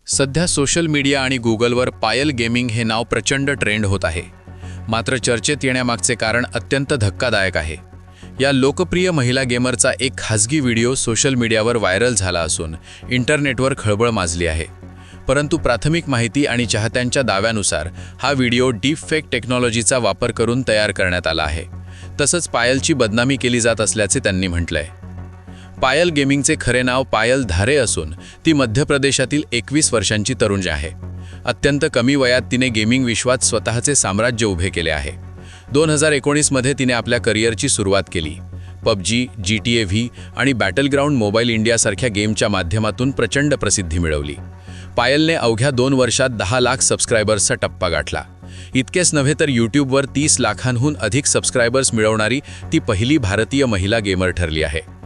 सध्या social media आणि गुगलवर पायल गेमिंग हे नाव प्रचंड ट्रेंड होत आहे. मात्र चर्चेत येण्यामागचे कारण अत्यंत धक्कादायक आहे. या लोकप्रिय महिला गेमरचा एक खासगी व्हिडिओ सोशल मीडियावर व्हायरल झाला असून इंटरनेटवर खळबळ माजली आहे. परंतु प्राथमिक माहिती आणि चाहत्यांच्या दाव्यानुसार हा व्हिडिओ डीपफेक टेक्नॉलॉजीचा वापर करून तयार करण्यात आला आहे. तसंच पायलची बदनामी केली जात असल्याचे त्यांनी म्हटलंय. पायल गेमिंगचे खरे नाव पायल धारे असून ती मध्य प्रदेशातील 21 वर्षांची तरुण आहे. अत्यंत कमी वयात तिने गेमिंग विश्वात स्वतःचे साम्राज्य उभे केले आहे. 2019 मध्ये तिने आपल्या करिअरची सुरुवात केली. PUBG, GTA V आणि बॅटलग्राउंड मोबाईल इंडियासारख्या गेमच्या माध्यमातून प्रचंड प्रसिद्धी मिळवली. पायलने अवघ्या 2 वर्षात 10 लाख सबस्क्रायबर्सचा टप्पा गाठला. इतकेच नव्हे तर यूट्यूबवर 30 लाखांहून अधिक सबस्क्रायबर्स मिळवणारी ती पहिली भारतीय महिला गेमर ठरली आहे.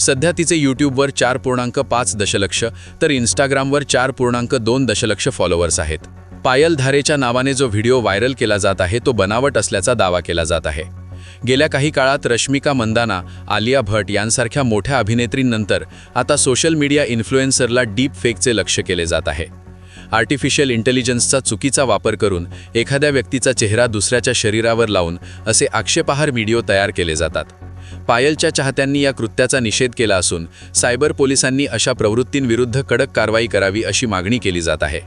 सध्या तिचे यूट्यूबवर 4.5 दशलक्ष तर इंस्टाग्रामवर 4.2 दशलक्ष फॉलोअर्स आहेत. पायल धारेच्या नावाने जो व्हिडिओ व्हायरल केला जात आहे तो बनावट असल्याचा दावा केला जात आहे. गेल्या काही काळात रश्मिका मंदाना, आलिया भट्ट यांसारख्या मोठ्या अभिनेत्रींनंतर आता सोशल मीडिया इन्फ्लुएन्सरला डीप फेकचे लक्ष केले जात आहे. आर्टिफिशियल इंटेलिजन्सचा चुकीचा वापर करून एखाद्या व्यक्तीचा चेहरा दुसऱ्याच्या शरीरावर लावून असे आक्षेपार्ह व्हिडिओ तयार केले जातात. पायलच्या चाहत्यांनी या कृत्याचा निषेध केला असून सायबर पोलिसांनी अशा प्रवृत्तींविरुद्ध कडक कारवाई करावी अशी मागणी केली जात आहे.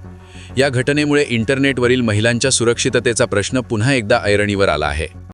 या घटनेमुळे इंटरनेटवरील महिलांच्या सुरक्षिततेचा प्रश्न पुन्हा एकदा ऐरणीवर आला आहे.